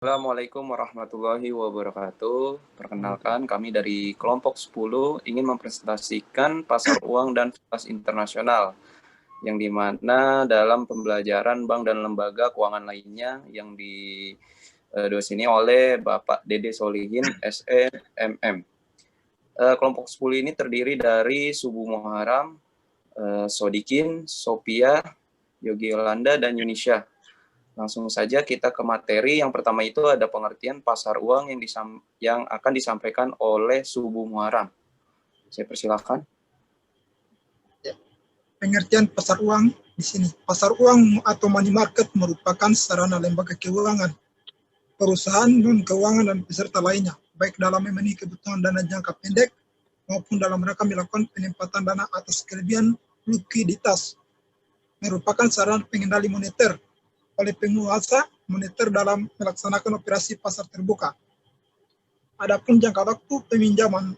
Assalamualaikum warahmatullahi wabarakatuh. Perkenalkan, kami dari kelompok 10 ingin mempresentasikan pasar uang dan valutas internasional, yang dimana dalam pembelajaran bank dan lembaga keuangan lainnya yang didosini oleh Bapak Dede Solihin, SE, MM. Kelompok 10 ini terdiri dari Subuh Muharam, Sodikin, Sophia, Yogi Yolanda, dan Yunisha. Langsung saja kita ke materi. Yang pertama itu ada pengertian pasar uang yang akan disampaikan oleh Subuh Muharam. Saya persilahkan. Pengertian pasar uang di sini. Pasar uang atau money market merupakan sarana lembaga keuangan, perusahaan non-keuangan dan peserta lainnya, baik dalam memenuhi kebutuhan dana jangka pendek maupun dalam rangka melakukan penempatan dana atas kelebihan likuiditas. Merupakan sarana pengendali moneter oleh penguasa moneter dalam melaksanakan operasi pasar terbuka. Adapun jangka waktu peminjaman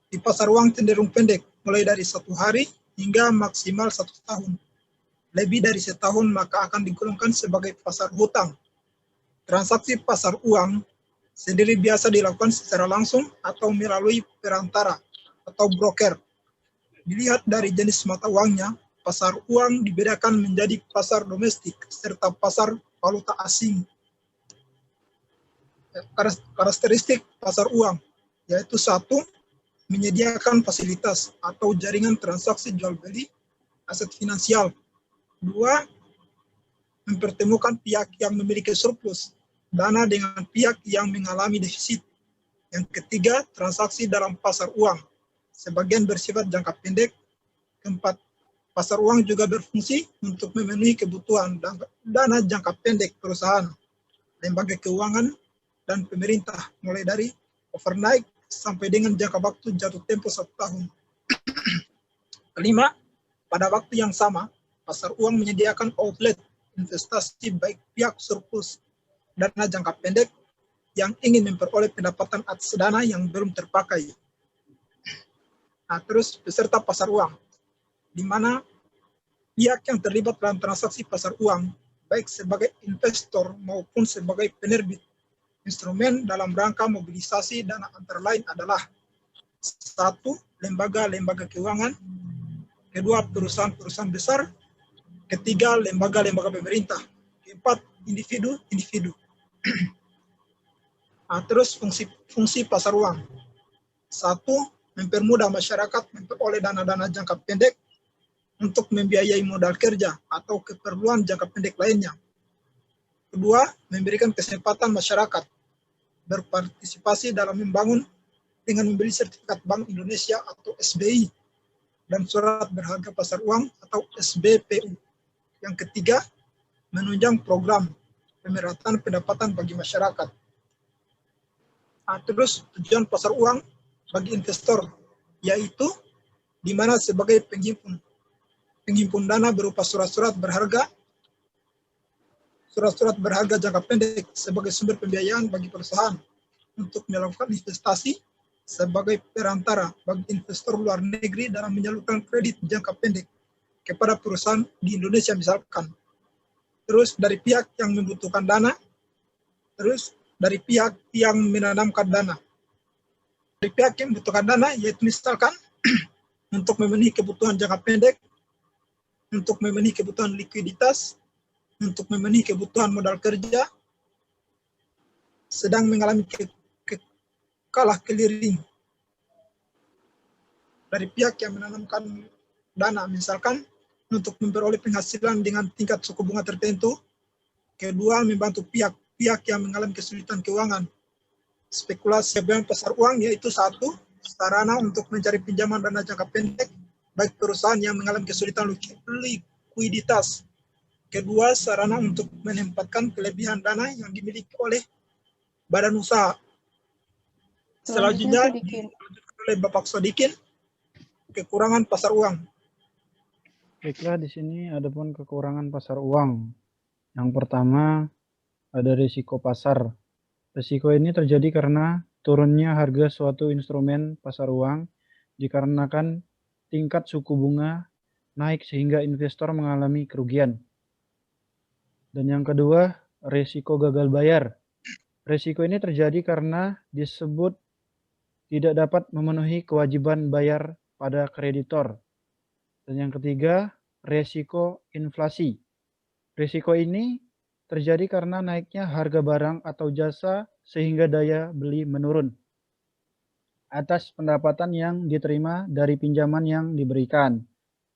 di pasar uang cenderung pendek, mulai dari 1 hari hingga maksimal 1 tahun. Lebih dari setahun maka akan digolongkan sebagai pasar hutang. Transaksi pasar uang sendiri biasa dilakukan secara langsung atau melalui perantara atau broker. Dilihat dari jenis mata uangnya, pasar uang dibedakan menjadi pasar domestik serta pasar valuta asing. Karakteristik pasar uang yaitu 1, menyediakan fasilitas atau jaringan transaksi jual beli aset finansial. 2, mempertemukan pihak yang memiliki surplus dana dengan pihak yang mengalami defisit. Yang ketiga, transaksi dalam pasar uang. Sebagian bersifat jangka pendek. Keempat, pasar uang juga berfungsi untuk memenuhi kebutuhan dana jangka pendek perusahaan, lembaga keuangan, dan pemerintah, mulai dari overnight sampai dengan jangka waktu jatuh tempo 1 tahun. Kelima, pada waktu yang sama, pasar uang menyediakan outlet investasi baik pihak surplus dana jangka pendek yang ingin memperoleh pendapatan atas dana yang belum terpakai. Nah, terus peserta pasar uang, di mana pihak yang terlibat dalam transaksi pasar uang, baik sebagai investor maupun sebagai penerbit instrumen dalam rangka mobilisasi dana antara lain adalah 1, lembaga-lembaga keuangan, 2, perusahaan-perusahaan besar, 3, lembaga-lembaga pemerintah, 4, individu-individu. Nah, terus fungsi pasar uang. 1, mempermudah masyarakat memperoleh dana-dana jangka pendek untuk membiayai modal kerja atau keperluan jangka pendek lainnya. 2, memberikan kesempatan masyarakat berpartisipasi dalam membangun dengan membeli sertifikat Bank Indonesia atau SBI dan surat berharga pasar uang atau SBPU. Yang ketiga, menunjang program pemerataan pendapatan bagi masyarakat. Nah, terus tujuan pasar uang bagi investor, yaitu di mana sebagai penghimpun dana berupa surat-surat berharga jangka pendek sebagai sumber pembiayaan bagi perusahaan untuk melakukan investasi sebagai perantara bagi investor luar negeri dalam menyalurkan kredit jangka pendek kepada perusahaan di Indonesia misalkan. Terus dari pihak yang membutuhkan dana, terus dari pihak yang menanamkan dana. Dari pihak yang membutuhkan dana yaitu misalkan untuk memenuhi kebutuhan jangka pendek, untuk memenuhi kebutuhan likuiditas, untuk memenuhi kebutuhan modal kerja, sedang mengalami kalah keliring. Dari pihak yang menanamkan dana, misalkan untuk memperoleh penghasilan dengan tingkat suku bunga tertentu. 2, membantu pihak yang mengalami kesulitan keuangan. Spekulasi pasar uang yaitu 1, sarana untuk mencari pinjaman dana jangka pendek, baik perusahaan yang mengalami kesulitan likuiditas. 2, sarana untuk menempatkan kelebihan dana yang dimiliki oleh badan usaha. Selanjutnya dilanjutkan oleh Bapak Sodikin, kekurangan pasar uang. Baiklah, di sini ada pun kekurangan pasar uang. Yang pertama, ada risiko pasar. Risiko ini terjadi karena turunnya harga suatu instrumen pasar uang dikarenakan tingkat suku bunga naik sehingga investor mengalami kerugian. Dan yang kedua, risiko gagal bayar. Risiko ini terjadi karena disebut tidak dapat memenuhi kewajiban bayar pada kreditor. Dan yang ketiga, risiko inflasi. Risiko ini terjadi karena naiknya harga barang atau jasa sehingga daya beli menurun atas pendapatan yang diterima dari pinjaman yang diberikan.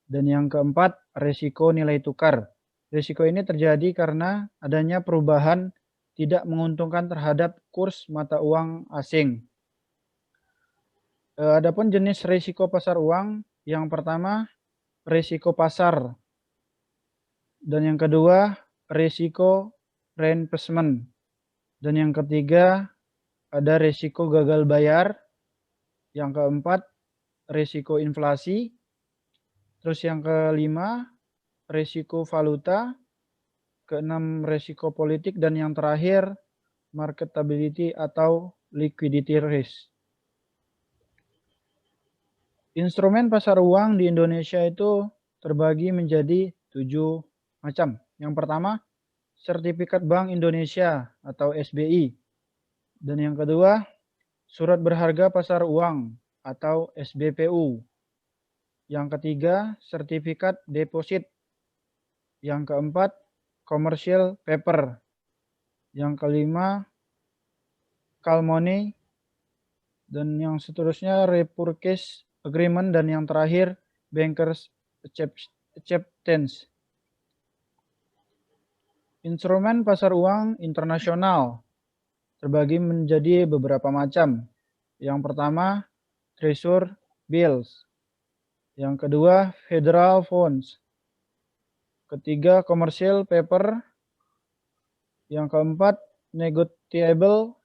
Dan yang keempat, risiko nilai tukar. Risiko ini terjadi karena adanya perubahan tidak menguntungkan terhadap kurs mata uang asing. Adapun jenis risiko pasar uang, yang pertama risiko pasar, dan yang kedua risiko reinvestment, dan yang ketiga ada risiko gagal bayar, yang keempat risiko inflasi, terus yang kelima risiko valuta, keenam risiko politik, dan yang terakhir marketability atau liquidity risk. Instrumen pasar uang di Indonesia itu terbagi menjadi 7 macam. Yang pertama, sertifikat Bank Indonesia atau SBI. Dan yang kedua, surat berharga pasar uang atau SBPU. Yang ketiga, sertifikat deposit. Yang keempat, commercial paper. Yang kelima, call money. Dan yang seterusnya, repurchase agreement, dan yang terakhir bankers acceptance. Instrumen pasar uang internasional terbagi menjadi beberapa macam. Yang pertama, treasury bills. Yang kedua, federal funds. Ketiga, commercial paper. Yang keempat, negotiable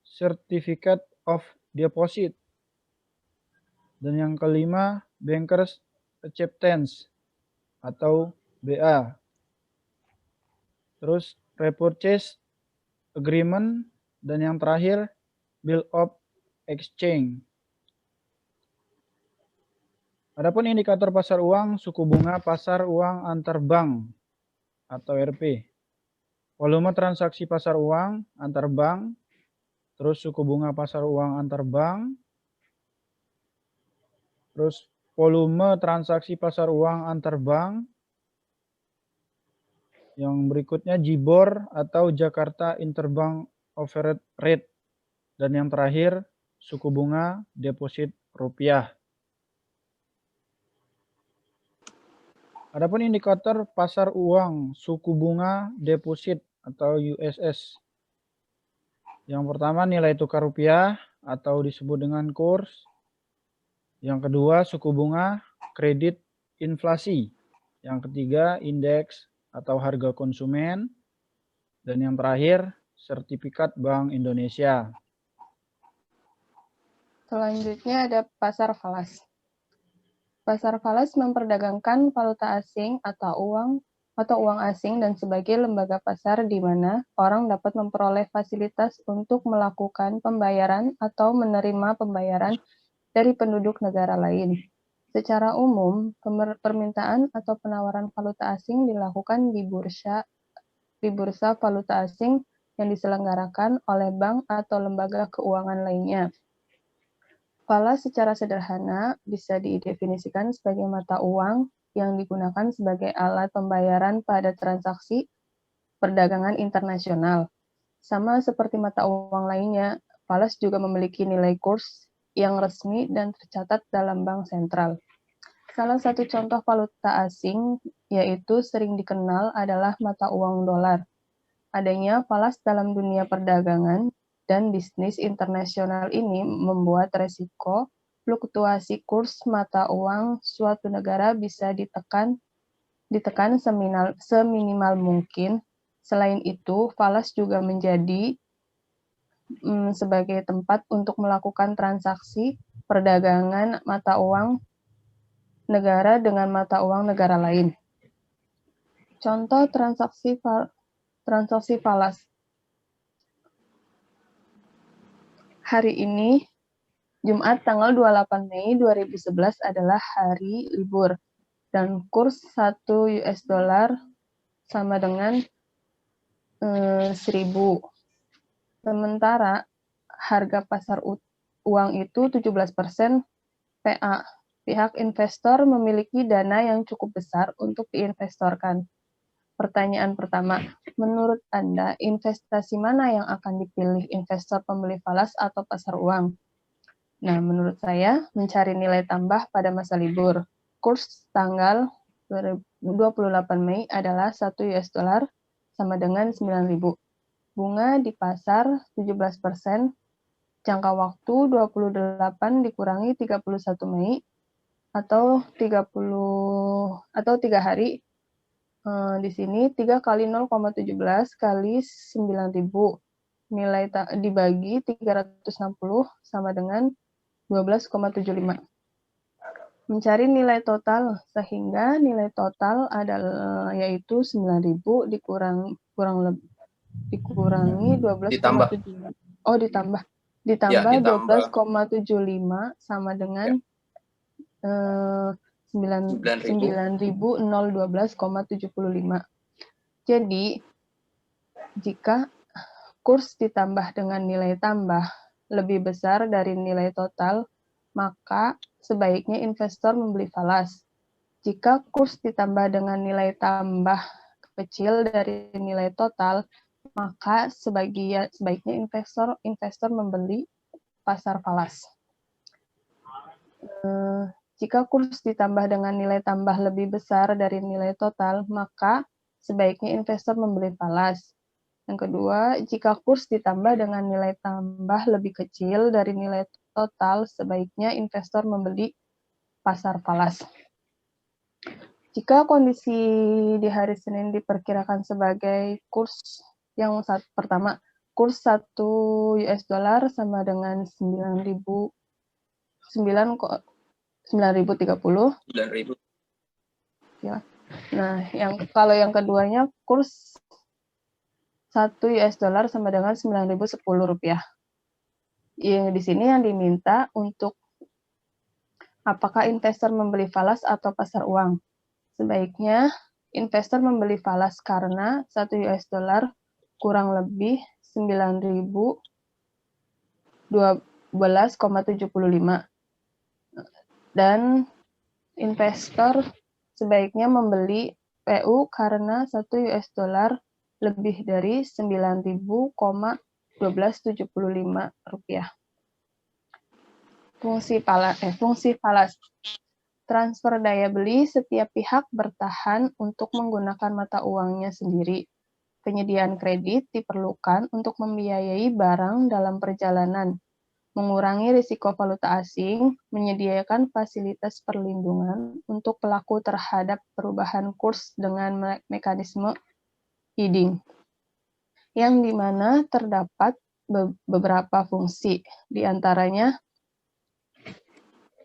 certificate of deposit. Dan yang kelima, bankers acceptance atau BA. Terus repurchase agreement, dan yang terakhir bill of exchange. Adapun indikator pasar uang, suku bunga pasar uang antar bank atau RP. Volume transaksi pasar uang antar bank, terus suku bunga pasar uang antar bank, terus volume transaksi pasar uang antar bank. Yang berikutnya JIBOR atau Jakarta Interbank Overnight Rate. Dan yang terakhir suku bunga deposit rupiah. Adapun indikator pasar uang suku bunga deposit atau USS. Yang pertama nilai tukar rupiah atau disebut dengan kurs. Yang kedua suku bunga kredit inflasi. Yang ketiga indeks atau harga konsumen. Dan yang terakhir sertifikat Bank Indonesia. Selanjutnya ada pasar falas. Pasar falas memperdagangkan valuta asing atau uang asing dan sebagai lembaga pasar di mana orang dapat memperoleh fasilitas untuk melakukan pembayaran atau menerima pembayaran dari penduduk negara lain. Secara umum, permintaan atau penawaran valuta asing dilakukan di bursa valuta asing yang diselenggarakan oleh bank atau lembaga keuangan lainnya. Falas secara sederhana bisa didefinisikan sebagai mata uang yang digunakan sebagai alat pembayaran pada transaksi perdagangan internasional. Sama seperti mata uang lainnya, falas juga memiliki nilai kurs yang resmi dan tercatat dalam bank sentral. Salah satu contoh valuta asing yaitu sering dikenal adalah mata uang dolar. Adanya falas dalam dunia perdagangan dan bisnis internasional ini membuat resiko fluktuasi kurs mata uang suatu negara bisa ditekan seminimal mungkin. Selain itu, falas juga menjadi sebagai tempat untuk melakukan transaksi perdagangan mata uang negara dengan mata uang negara lain. Contoh transaksi falas. Hari ini, Jumat tanggal 28 Mei 2011 adalah hari libur dan kurs 1 US dollar sama dengan 1.000. Sementara harga pasar uang itu 17% PA. Pihak investor memiliki dana yang cukup besar untuk diinvestorkan. Pertanyaan pertama, menurut Anda, investasi mana yang akan dipilih investor pembeli falas atau pasar uang? Nah, menurut saya, mencari nilai tambah pada masa libur. Kurs tanggal 28 Mei adalah 1 US dollar sama dengan 9.000. Bunga di pasar 17%, jangka waktu 28 dikurangi 31 Mei, atau 3 hari. Di sini 3 kali 0,17 kali 9.000. Nilai dibagi 360 sama dengan 12,75. Mencari nilai total, sehingga nilai total adalah yaitu 9.000 dikurangi 12,75. Oh, ditambah Ya, ditambah 12,75 sama dengan 9.012,75. Jadi, jika kurs ditambah dengan nilai tambah lebih besar dari nilai total, maka sebaiknya investor membeli falas. Jika kurs ditambah dengan nilai tambah kecil dari nilai total, maka sebaiknya investor membeli pasar falas. Jika kurs ditambah dengan nilai tambah lebih besar dari nilai total, maka sebaiknya investor membeli falas. Yang kedua, jika kurs ditambah dengan nilai tambah lebih kecil dari nilai total, sebaiknya investor membeli pasar falas. Jika kondisi di hari Senin diperkirakan sebagai kurs yang pertama, kurs 1 US dollar sama dengan 9.030. 9.000. Ya. Nah, kalau yang keduanya kurs 1 US dollar sama dengan 9.010 rupiah. Di sini yang diminta untuk apakah investor membeli falas atau pasar uang. Sebaiknya investor membeli falas karena 1 US dollar kurang lebih 9.012,75. Dan investor sebaiknya membeli PU karena 1 US dollar lebih dari 9.000,1275 rupiah. Fungsi falas. Transfer daya beli, setiap pihak bertahan untuk menggunakan mata uangnya sendiri. Penyediaan kredit diperlukan untuk membiayai barang dalam perjalanan, mengurangi risiko valuta asing, menyediakan fasilitas perlindungan untuk pelaku terhadap perubahan kurs dengan mekanisme hedging, yang dimana terdapat beberapa fungsi, diantaranya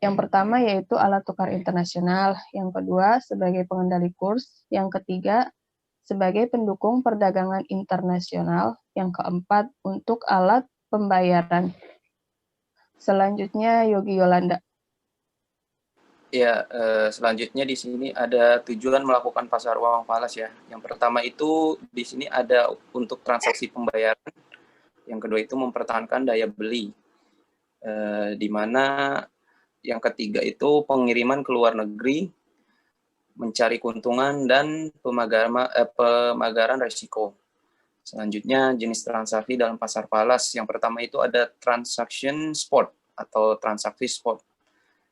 yang pertama yaitu alat tukar internasional, yang kedua sebagai pengendali kurs, yang ketiga sebagai pendukung perdagangan internasional, yang keempat untuk alat pembayaran. Selanjutnya Yogi Yolanda. Ya, selanjutnya di sini ada tujuan melakukan pasar uang falas ya. Yang pertama itu di sini ada untuk transaksi pembayaran. Yang kedua itu mempertahankan daya beli. Di mana yang ketiga itu pengiriman ke luar negeri, mencari keuntungan dan pemagaran risiko. Selanjutnya jenis transaksi dalam pasar falas. Yang pertama itu ada transaction spot atau transaksi spot,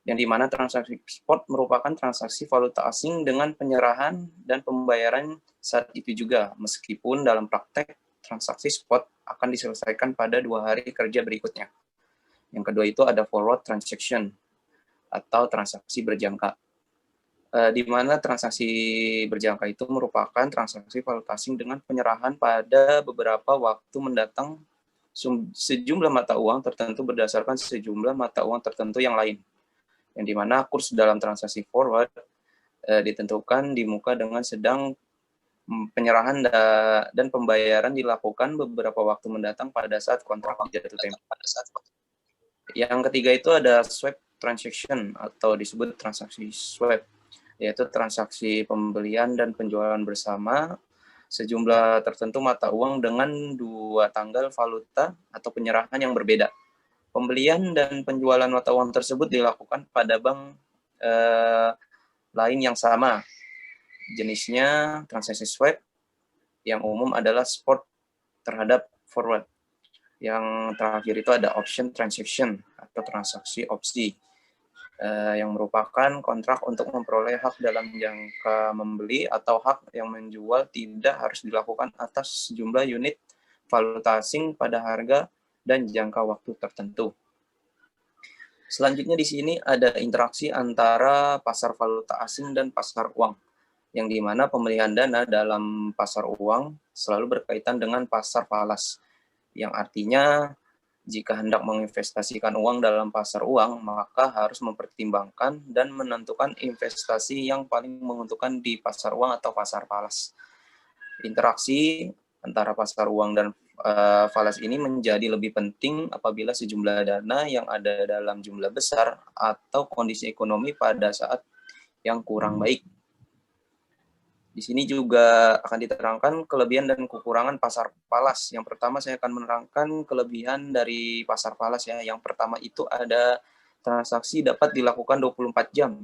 yang dimana transaksi spot merupakan transaksi valuta asing dengan penyerahan dan pembayaran saat itu juga, meskipun dalam praktek transaksi spot akan diselesaikan pada 2 hari kerja berikutnya. Yang kedua itu ada forward transaction atau transaksi berjangka, di mana transaksi berjangka itu merupakan transaksi valuta asing dengan penyerahan pada beberapa waktu mendatang sejumlah mata uang tertentu berdasarkan sejumlah mata uang tertentu yang lain, yang dimana kurs dalam transaksi forward ditentukan di muka dengan sedang penyerahan dan pembayaran dilakukan beberapa waktu mendatang pada saat kontrak jatuh tempo. Yang ketiga itu ada swap transaction atau disebut transaksi swap, yaitu transaksi pembelian dan penjualan bersama sejumlah tertentu mata uang dengan dua tanggal valuta atau penyerahan yang berbeda. Pembelian dan penjualan mata uang tersebut dilakukan pada bank lain yang sama. Jenisnya transaksi swap, yang umum adalah spot terhadap forward. Yang terakhir itu ada option transaction atau transaksi opsi, yang merupakan kontrak untuk memperoleh hak dalam jangka membeli atau hak yang menjual tidak harus dilakukan atas jumlah unit valuta asing pada harga dan jangka waktu tertentu. Selanjutnya di sini ada interaksi antara pasar valuta asing dan pasar uang, yang dimana pemilihan dana dalam pasar uang selalu berkaitan dengan pasar falas, yang artinya jika hendak menginvestasikan uang dalam pasar uang, maka harus mempertimbangkan dan menentukan investasi yang paling menguntungkan di pasar uang atau pasar falas. Interaksi antara pasar uang dan falas ini menjadi lebih penting apabila sejumlah dana yang ada dalam jumlah besar atau kondisi ekonomi pada saat yang kurang baik. Di sini juga akan diterangkan kelebihan dan kekurangan pasar falas. Yang pertama saya akan menerangkan kelebihan dari pasar falas ya. Yang pertama itu ada transaksi dapat dilakukan 24 jam.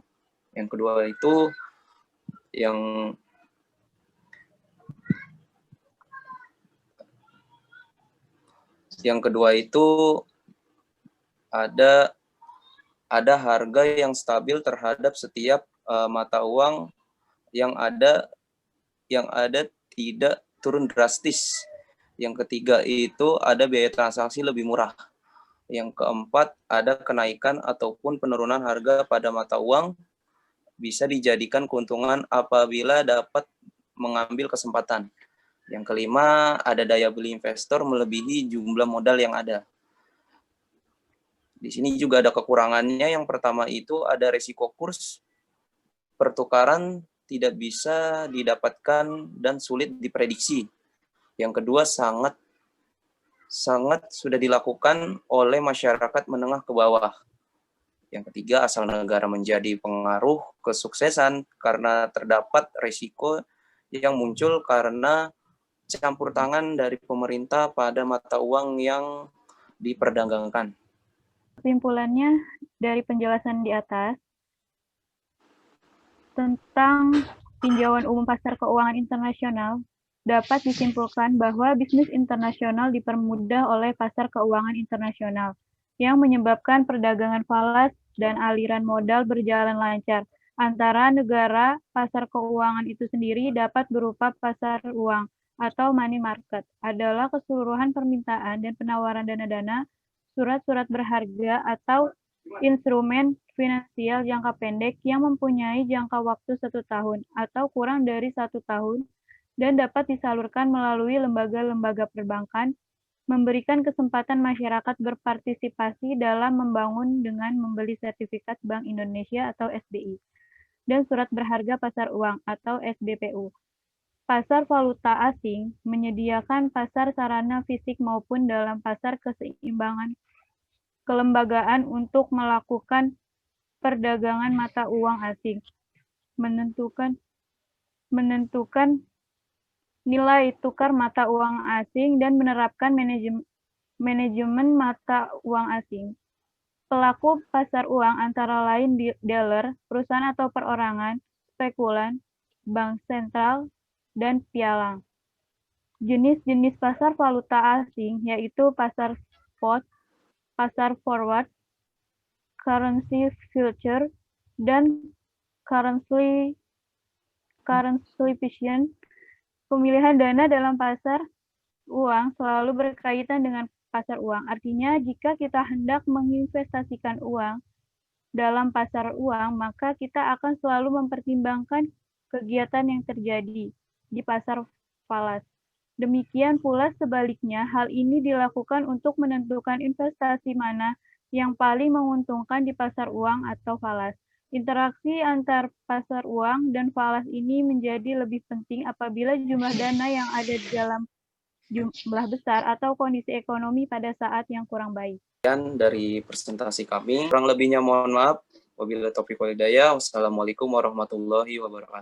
Yang kedua itu ada harga yang stabil terhadap setiap mata uang yang ada tidak turun drastis. Yang ketiga itu ada biaya transaksi lebih murah. Yang keempat ada kenaikan ataupun penurunan harga pada mata uang bisa dijadikan keuntungan apabila dapat mengambil kesempatan. Yang kelima ada daya beli investor melebihi jumlah modal yang ada. Di sini juga ada kekurangannya. Yang pertama itu ada risiko kurs pertukaran tidak bisa didapatkan dan sulit diprediksi. Yang kedua sangat sudah dilakukan oleh masyarakat menengah ke bawah. Yang ketiga asal negara menjadi pengaruh kesuksesan karena terdapat risiko yang muncul karena campur tangan dari pemerintah pada mata uang yang diperdagangkan. Kesimpulannya dari penjelasan di atas tentang tinjauan umum pasar keuangan internasional, dapat disimpulkan bahwa bisnis internasional dipermudah oleh pasar keuangan internasional, yang menyebabkan perdagangan falas dan aliran modal berjalan lancar. Antara negara, pasar keuangan itu sendiri dapat berupa pasar uang atau money market, adalah keseluruhan permintaan dan penawaran dana-dana, surat-surat berharga atau instrumen finansial jangka pendek yang mempunyai jangka waktu 1 tahun atau kurang dari 1 tahun dan dapat disalurkan melalui lembaga-lembaga perbankan, memberikan kesempatan masyarakat berpartisipasi dalam membangun dengan membeli sertifikat Bank Indonesia atau SBI, dan surat berharga pasar uang atau SBPU. Pasar valuta asing menyediakan pasar sarana fisik maupun dalam pasar keseimbangan kelembagaan untuk melakukan perdagangan mata uang asing, menentukan nilai tukar mata uang asing dan menerapkan manajemen mata uang asing. Pelaku pasar uang antara lain dealer, perusahaan atau perorangan, spekulan, bank sentral, dan pialang. Jenis-jenis pasar valuta asing yaitu pasar spot, pasar forward, currency future, dan currency option. Pemilihan dana dalam pasar uang selalu berkaitan dengan pasar uang. Artinya, jika kita hendak menginvestasikan uang dalam pasar uang, maka kita akan selalu mempertimbangkan kegiatan yang terjadi di pasar falas. Demikian pula sebaliknya, hal ini dilakukan untuk menentukan investasi mana yang paling menguntungkan di pasar uang atau falas. Interaksi antar pasar uang dan falas ini menjadi lebih penting apabila jumlah dana yang ada di dalam jumlah besar atau kondisi ekonomi pada saat yang kurang baik. Dari presentasi kami, kurang lebihnya mohon maaf. Wabillahi taufiq wal hidayah. Wassalamualaikum warahmatullahi wabarakatuh.